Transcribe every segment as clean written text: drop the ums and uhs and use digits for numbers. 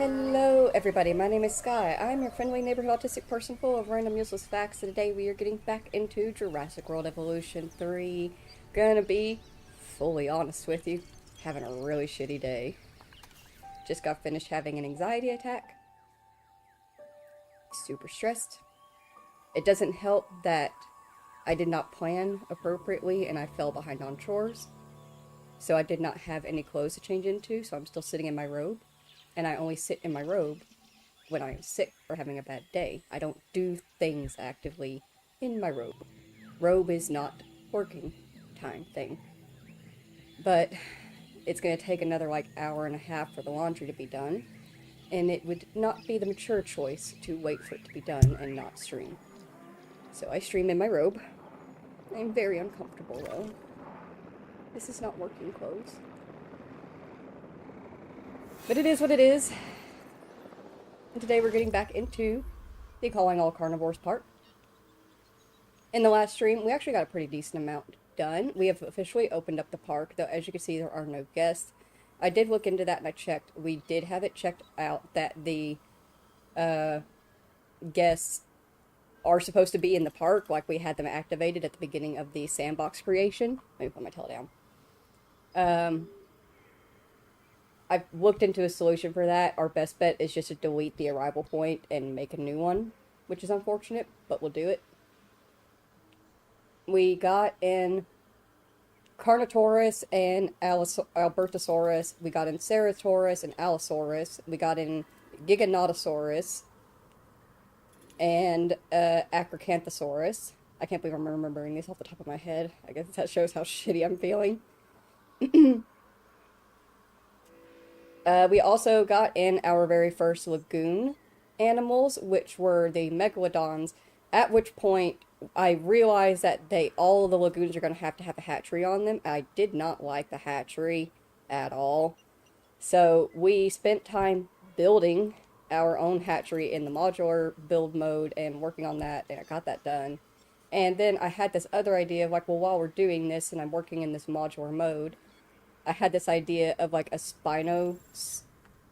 Hello everybody, my name is Sky. I'm your friendly neighborhood autistic person full of random useless facts, and today we are getting back into Jurassic World Evolution 3. Gonna be fully honest with you, having a really shitty day. Just got finished having an anxiety attack. Super stressed. It doesn't help that I did not plan appropriately and I fell behind on chores. So I did not have any clothes to change into, so I'm still sitting in my robe. And I only sit in my robe when I'm sick or having a bad day. I don't do things actively in my robe. Robe is not working time thing. But it's going to take another hour and a half for the laundry to be done. And it would not be the mature choice to wait for it to be done and not stream. So I stream in my robe. I'm very uncomfortable though. This is not working clothes. But it is what it is. And today we're getting back into the Calling All Carnivores part. In the last stream, we actually got a pretty decent amount done. We have officially opened up the park, though as you can see there are no guests. I did look into that and I checked. We did have it checked out that the guests are supposed to be in the park, like we had them activated at the beginning of the Sandbox creation. Let me put my tail down. I've looked into a solution for that. Our best bet is just to delete the arrival point and make a new one, which is unfortunate, but we'll do it. We got in Carnivores and Albertosaurus. We got in Ceratosaurus and Allosaurus. We got in Giganotosaurus and Acrocanthosaurus. I can't believe I'm remembering these off the top of my head. I guess that shows how shitty I'm feeling. We also got in our very first lagoon animals, which were the megalodons, at which point I realized that all of the lagoons are going to have a hatchery on them. I did not like the hatchery at all. So we spent time building our own hatchery in the modular build mode and working on that, and I got that done. And then I had this other idea of well, while we're doing this and I'm working in this modular mode, I had this idea of a Spino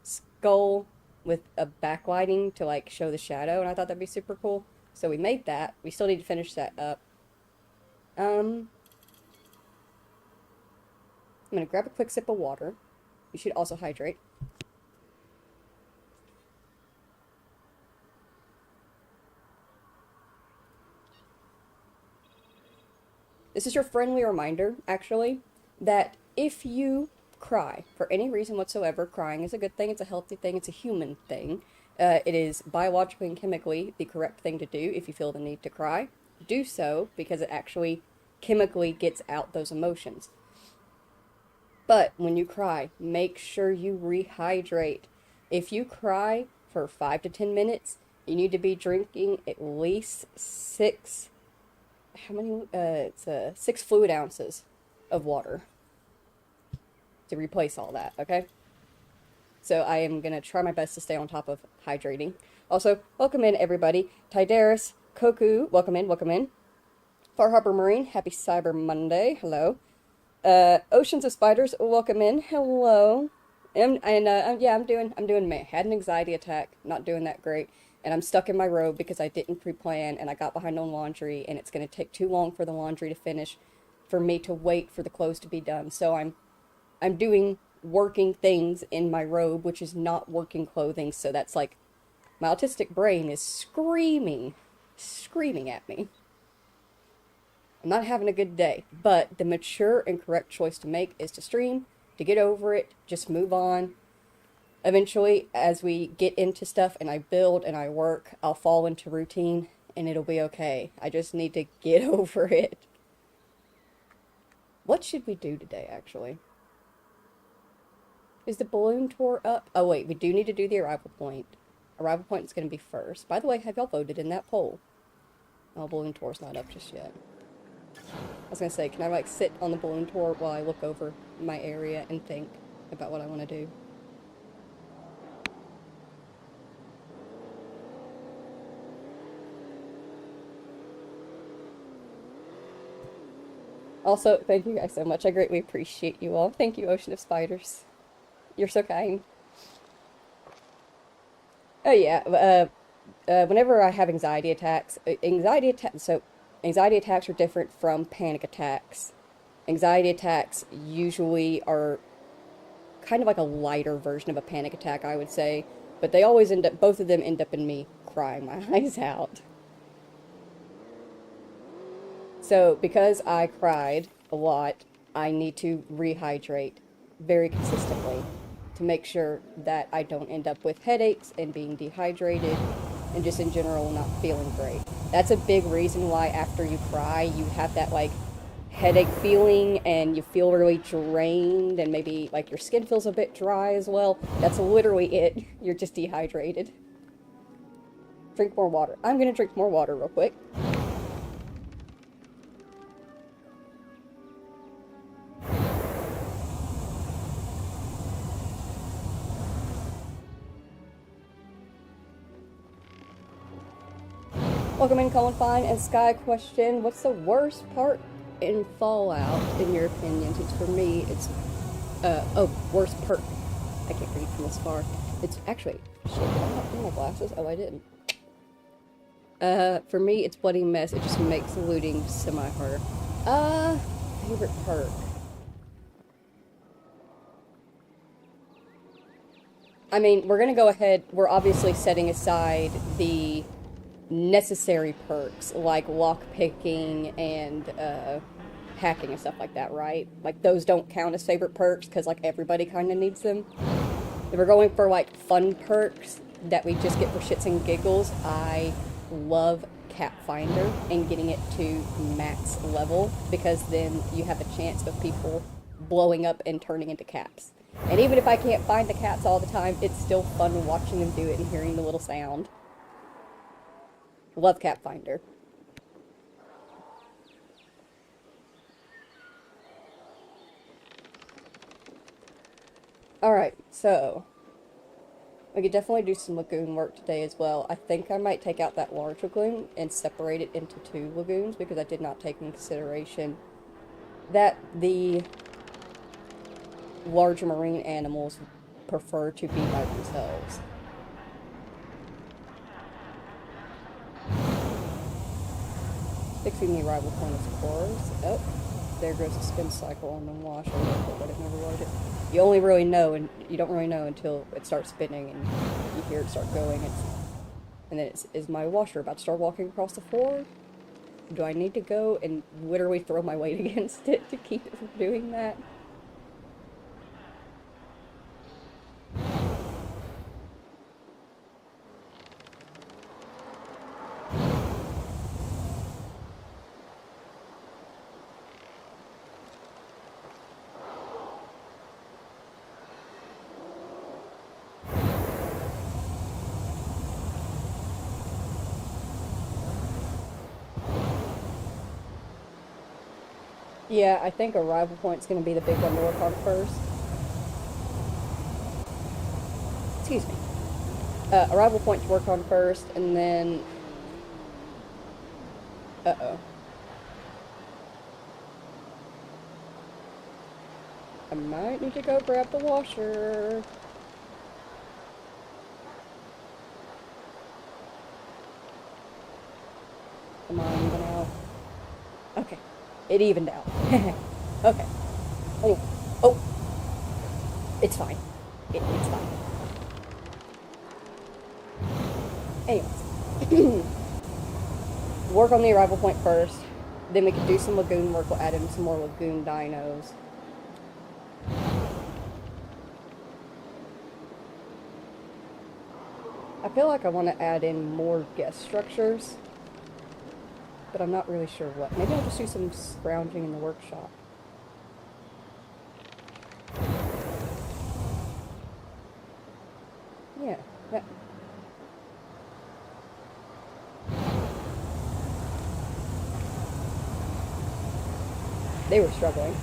skull with a backlighting to show the shadow, and I thought that'd be super cool. So we made that. We still need to finish that up. I'm gonna grab a quick sip of water. You should also hydrate. This is your friendly reminder, actually, that if you cry for any reason whatsoever, crying is a good thing, it's a healthy thing, it's a human thing. It is biologically and chemically the correct thing to do if you feel the need to cry. Do so because it actually chemically gets out those emotions. But when you cry, make sure you rehydrate. If you cry for 5 to 10 minutes, you need to be drinking at least 6 fluid ounces of water to replace all that, okay? So I am going to try my best to stay on top of hydrating. Also, welcome in everybody. Tidaris, Koku, welcome in, welcome in. Far Harbor Marine, happy Cyber Monday, hello. Oceans of Spiders, welcome in, hello. Yeah, I'm doing me. Had an anxiety attack, not doing that great. And I'm stuck in my robe because I didn't pre-plan and I got behind on laundry, and it's going to take too long for the laundry to finish for me to wait for the clothes to be done. So I'm doing working things in my robe, which is not working clothing, so that's my autistic brain is screaming at me. I'm not having a good day, but the mature and correct choice to make is to stream, to get over it, just move on. Eventually, as we get into stuff and I build and I work, I'll fall into routine and it'll be okay. I just need to get over it. What should we do today, actually? Is the balloon tour up? Oh wait, we do need to do the arrival point. Arrival point is going to be first. By the way, have y'all voted in that poll? Oh, balloon tour's not up just yet. I was going to say, can I sit on the balloon tour while I look over my area and think about what I want to do? Also, thank you guys so much. I greatly appreciate you all. Thank you, Ocean of Spiders. You're so kind. Oh yeah. Whenever I have anxiety attacks, anxiety attacks are different from panic attacks. Anxiety attacks usually are kind of like a lighter version of a panic attack, I would say, but they always end up, both of them end up in me crying my eyes out. So because I cried a lot, I need to rehydrate very consistently to make sure that I don't end up with headaches and being dehydrated and just in general not feeling great. That's a big reason why after you cry, you have that like headache feeling and you feel really drained and maybe like your skin feels a bit dry as well. That's literally it. You're just dehydrated. Drink more water. I'm gonna drink more water real quick. Welcome in, Colin Fine and Sky question. What's the worst part in Fallout, in your opinion? It's for me, it's, worst perk. I can't read from this far. It's actually, shit, did I not bring my glasses? Oh, I didn't. For me, it's Bloody Mess. It just makes looting semi-harder. Favorite perk. I mean, we're gonna go ahead, we're obviously setting aside the necessary perks like lockpicking and hacking and stuff like that, right? Like those don't count as favorite perks because like everybody kind of needs them. If we're going for like fun perks that we just get for shits and giggles, I love Cat Finder and getting it to max level because then you have a chance of people blowing up and turning into caps. And even if I can't find the cats all the time, it's still fun watching them do it and hearing the little sound. Love Cat Finder. Alright, so we could definitely do some lagoon work today as well. I think I might take out that large lagoon and separate it into 2 lagoons because I did not take into consideration that the larger marine animals prefer to be by themselves. Fixing the arrival point, of course. Oh, there goes the spin cycle on the washer. But I've never loaded it. You only really know, and you don't really know until it starts spinning and you hear it start going. And then is my washer about to start walking across the floor? Do I need to go and literally throw my weight against it to keep it from doing that? Yeah, I think arrival point's going to be the big one to work on first. Excuse me. Arrival point to work on first, and then... Uh-oh. I might need to go grab the washer. Come on, even out. Okay. It evened out. Okay. Oh. Oh. It's fine. It's fine. Anyways. Work on the arrival point first. Then we can do some lagoon work. We'll add in some more lagoon dinos. I feel like I want to add in more guest structures, but I'm not really sure what. Maybe I'll just do some scrounging in the workshop. Yeah, that... They were struggling.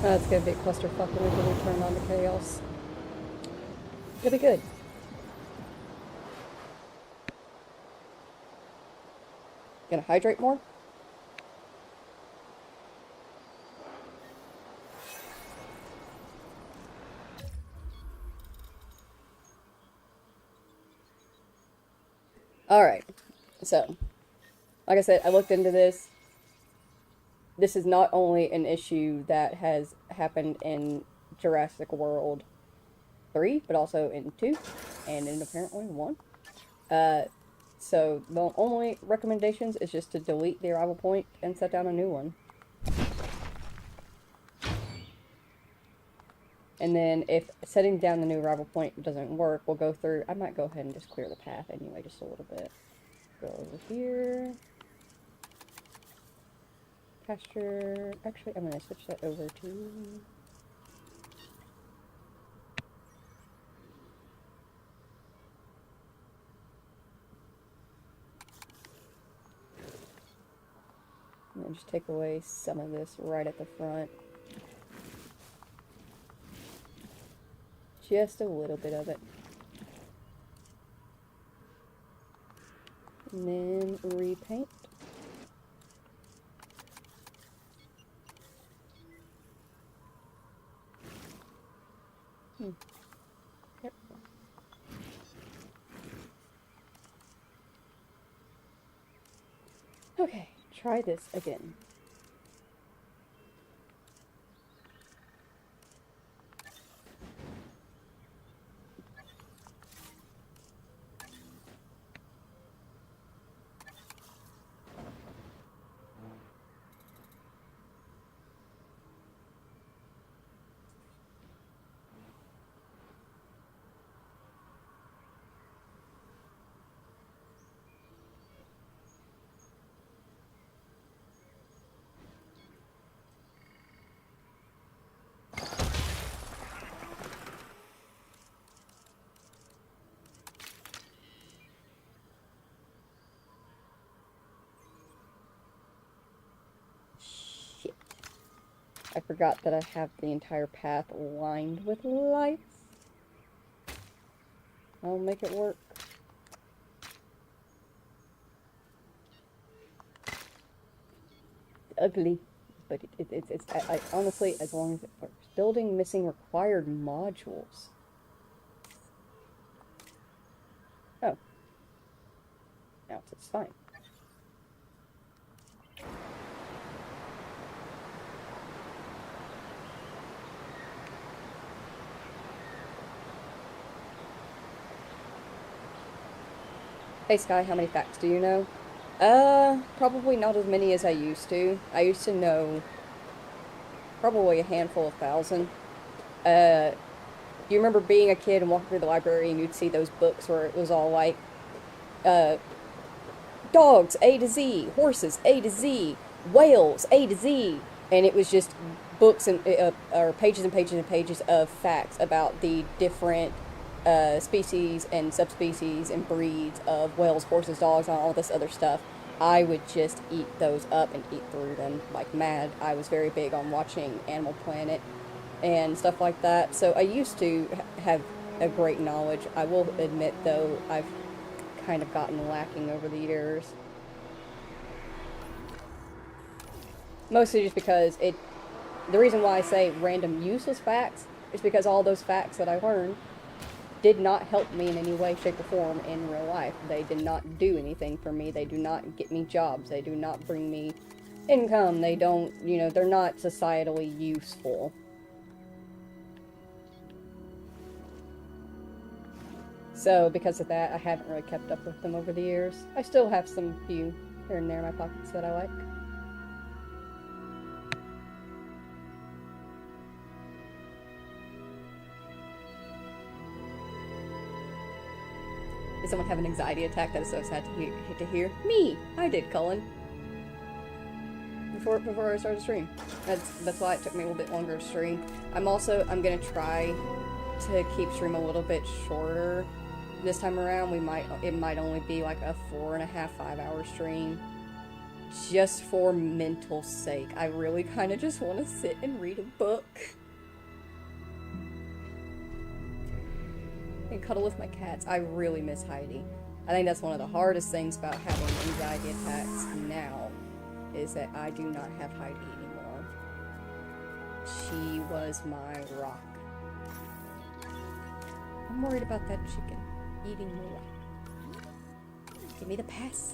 It's gonna be a clusterfuck when we turn on to chaos. It'll be good. Gonna hydrate more. Alright, so, like I said, I looked into this. This is not only an issue that has happened in Jurassic World 3, but also in 2, and in apparently 1. So the only recommendations is just to delete the arrival point and set down a new one. And then if setting down the new arrival point doesn't work, we'll go through, I might go ahead and just clear the path anyway, just a little bit. Go over here. Pasture, actually I'm going to switch that over to... I'm going to just take away some of this right at the front. Just a little bit of it. And then repaint. Yep. Okay, try this again. I forgot that I have the entire path lined with lights. I'll make it work. Ugly, but it's I honestly, as long as it works. Building missing required modules. Oh. Now it's fine. Hey Sky, how many facts do you know? Probably not as many as I used to. I used to know probably a handful of thousand. Do you remember being a kid and walking through the library and you'd see those books where it was all like, dogs, A to Z, horses, A to Z, whales, A to Z, and it was just books and, or pages and pages and pages of facts about the different species and subspecies and breeds of whales, horses, dogs, and all this other stuff. I would just eat those up and eat through them like mad. I was very big on watching Animal Planet and stuff like that, so I used to have a great knowledge. I will admit, though, I've kind of gotten lacking over the years. Mostly just because the reason why I say random useless facts is because all those facts that I learned did not help me in any way, shape, or form in real life. They did not do anything for me. They do not get me jobs. They do not bring me income. They don't, they're not societally useful. So, because of that, I haven't really kept up with them over the years. I still have some few here and there in my pockets that I like. Did someone have an anxiety attack? That is so sad to hear. Me! I did, Cullen. Before I started the stream. That's why it took me a little bit longer to stream. I'm gonna try to keep stream a little bit shorter this time around. It might only be like a 4.5, 5 hour stream. Just for mental sake. I really kind of just want to sit and read a book. And cuddle with my cats. I really miss Heidi. I think that's one of the hardest things about having anxiety attacks now, is that I do not have Heidi anymore. She was my rock. I'm worried about that chicken eating more. Give me the pass.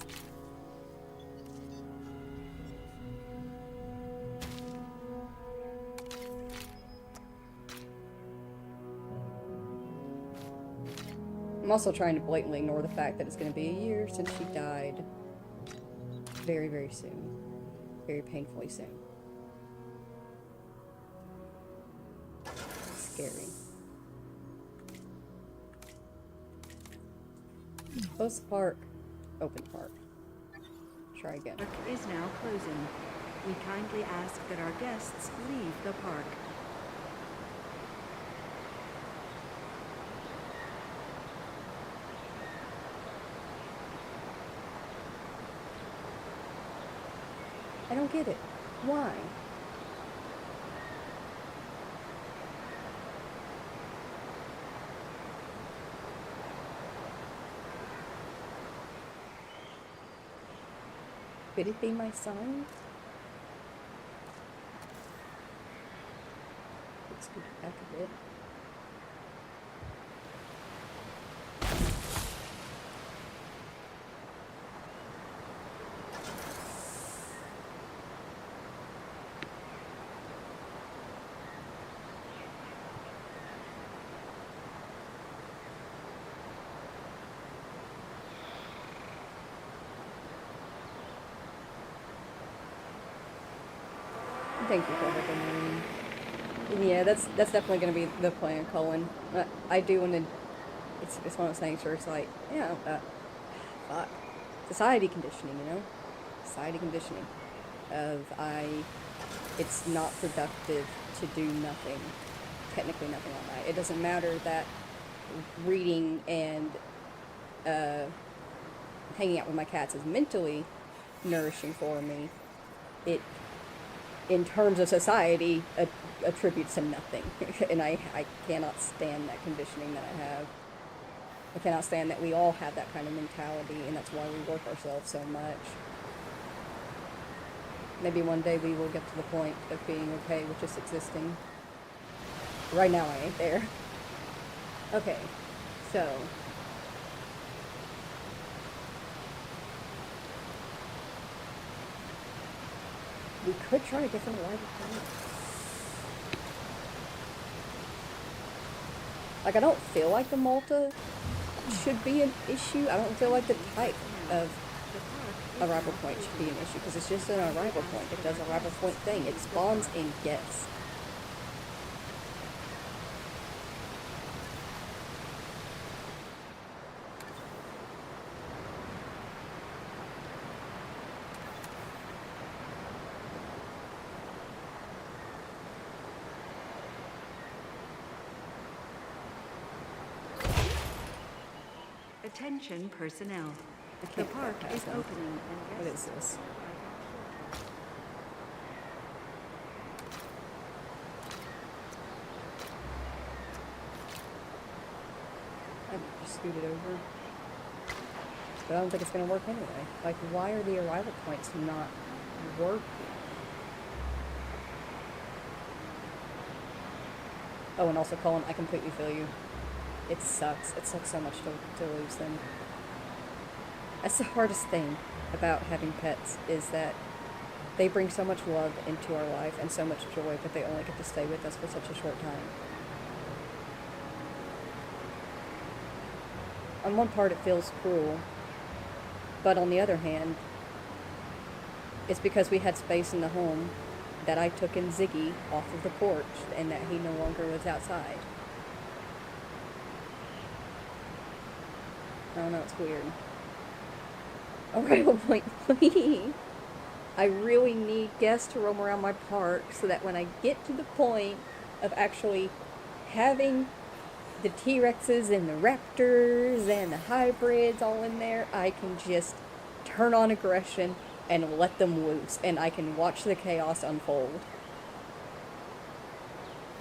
I'm also trying to blatantly ignore the fact that it's going to be a year since she died. Very, very soon. Very painfully soon. Scary. Close the park. Open park. Try again. Park is now closing. We kindly ask that our guests leave the park. I don't get it. Why? Could it be my sign? Let's go back a bit. Thank you for helping me. Yeah, that's definitely going to be the plan, Colin. I do want to. It's one of those things where it's like, yeah, fuck, society conditioning, you know, society conditioning. It's not productive to do nothing, technically nothing all night. It doesn't matter that reading and hanging out with my cats is mentally nourishing for me. It, in terms of society, attributes to nothing. And I cannot stand that conditioning that I have. I cannot stand that we all have that kind of mentality, and that's why we work ourselves so much. Maybe one day we will get to the point of being okay with just existing. Right now I ain't there. Okay, so... we could try a different arrival point. Like, I don't feel like the Malta should be an issue. I don't feel like the type of arrival point should be an issue, because it's just an arrival point. It does a arrival point thing. It spawns and gets. Attention personnel. The park is opening and What guests is this? I just scooted over. But I don't think it's going to work anyway. Like, why are the arrival points not working? Oh, and also, Colin, I completely feel you. It sucks. It sucks so much to lose them. That's the hardest thing about having pets, is that they bring so much love into our life and so much joy, but they only get to stay with us for such a short time. On one part, it feels cruel, but on the other hand, it's because we had space in the home that I took in Ziggy off of the porch and that he no longer lives outside. I don't know, it's weird. Arrival point, please. I really need guests to roam around my park so that when I get to the point of actually having the T-Rexes and the Raptors and the hybrids all in there, I can just turn on aggression and let them loose, and I can watch the chaos unfold.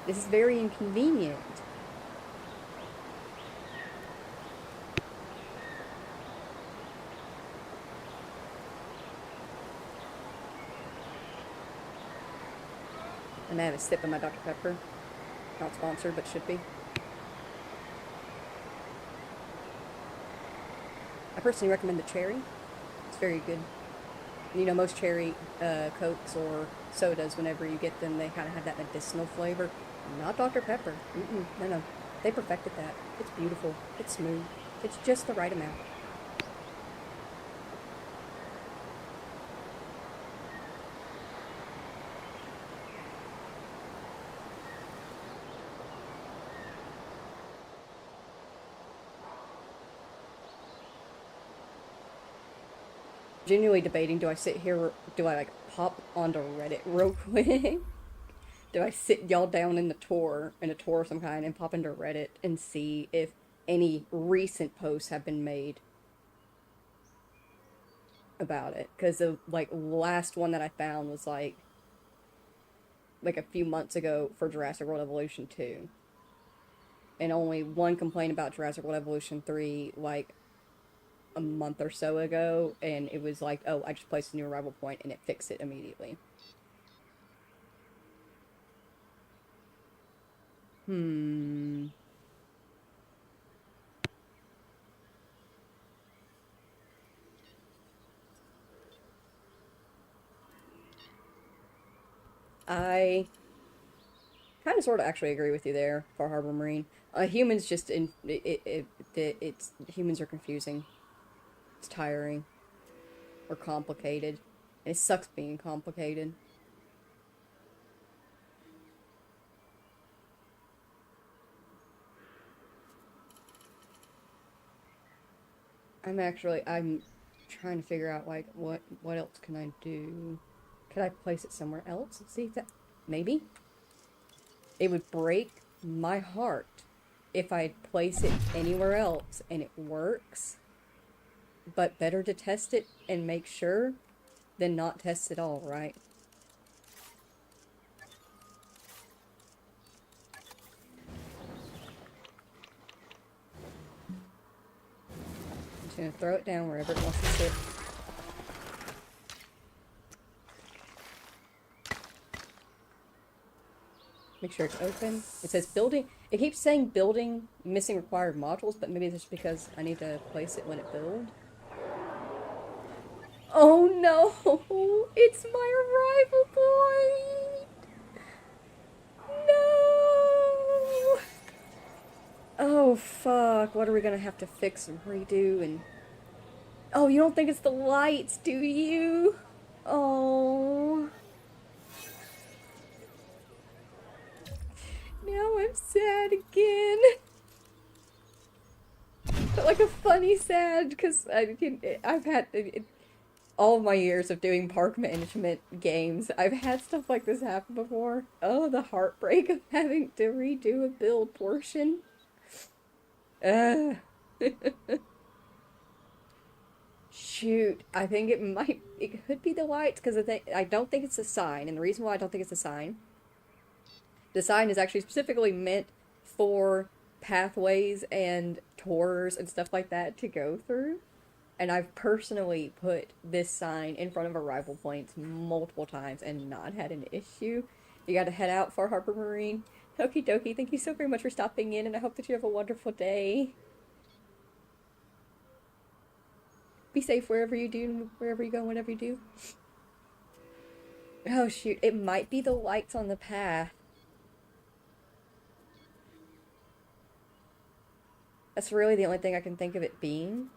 This is very inconvenient. And I have a sip of my Dr. Pepper. Not sponsored, but should be. I personally recommend the cherry. It's very good. You know, most cherry Cokes or sodas, whenever you get them, they kind of have that medicinal flavor. Not Dr. Pepper. No, no. They perfected that. It's beautiful. It's smooth. It's just the right amount. Genuinely debating, do I sit here, or do I like pop onto Reddit real quick? Do I sit y'all down in a tour of some kind, and pop into Reddit and see if any recent posts have been made about it? Because the like last one that I found was like a few months ago for Jurassic World Evolution 2. And only one complaint about Jurassic World Evolution 3 like a month or so ago, and it was like, oh, I just placed a new arrival point and it fixed it immediately. I kind of sort of actually agree with you there, Far Harbor Marine. Humans just it's humans are confusing. It's tiring or complicated. And it sucks being complicated. I'm trying to figure out like what else can I do? Could I place it somewhere else? Let's see if that maybe it would break my heart if I place it anywhere else and it works. But better to test it and make sure than not test it all, right? I'm just gonna throw it down wherever it wants to sit. Make sure it's open. It says building. It keeps saying building missing required modules, but maybe that's because I need to place it when it builds. Oh no! It's my arrival point! No! Oh fuck, what are we gonna have to fix and redo and... Oh, you don't think it's the lights, do you? Oh... Now I'm sad again. But like a funny sad, because I've had... all of my years of doing park management games, I've had stuff like this happen before. Oh, the heartbreak of having to redo a build portion. Shoot, I think it could be the lights, because I don't think it's a sign, and the reason why I don't think it's a sign, the sign is actually specifically meant for pathways and tours and stuff like that to go through. And I've personally put this sign in front of arrival points multiple times and not had an issue. You gotta head out for Harbor Marine. Okie dokie, thank you so very much for stopping in, and I hope that you have a wonderful day. Be safe wherever you do, wherever you go, whatever you do. Oh shoot, it might be the lights on the path. That's really the only thing I can think of it being.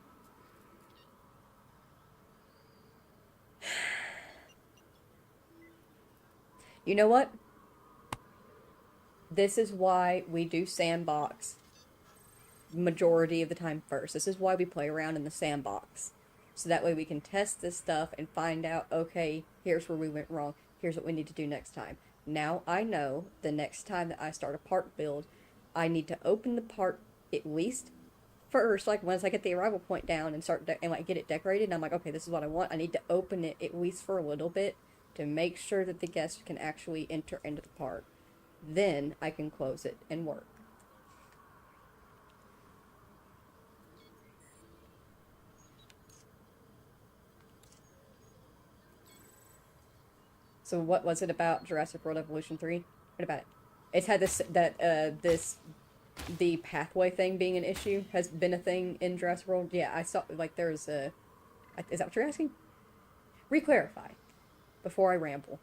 You know what? This is why we do Sandbox majority of the time first. This is why we play around in the Sandbox. So that way we can test this stuff and find out, okay, here's where we went wrong. Here's what we need to do next time. Now I know the next time that I start a park build, I need to open the park at least first, like once I get the arrival point down and start and like get it decorated, and I'm like, okay, this is what I want. I need to open it at least for a little bit to make sure that the guests can actually enter into the park. Then I can close it and work. So what was it about Jurassic World Evolution 3? What about it? It's had the pathway thing being an issue has been a thing in Jurassic World. Yeah, I saw, like, there's a... Is that what you're asking? Re-clarify before I ramble.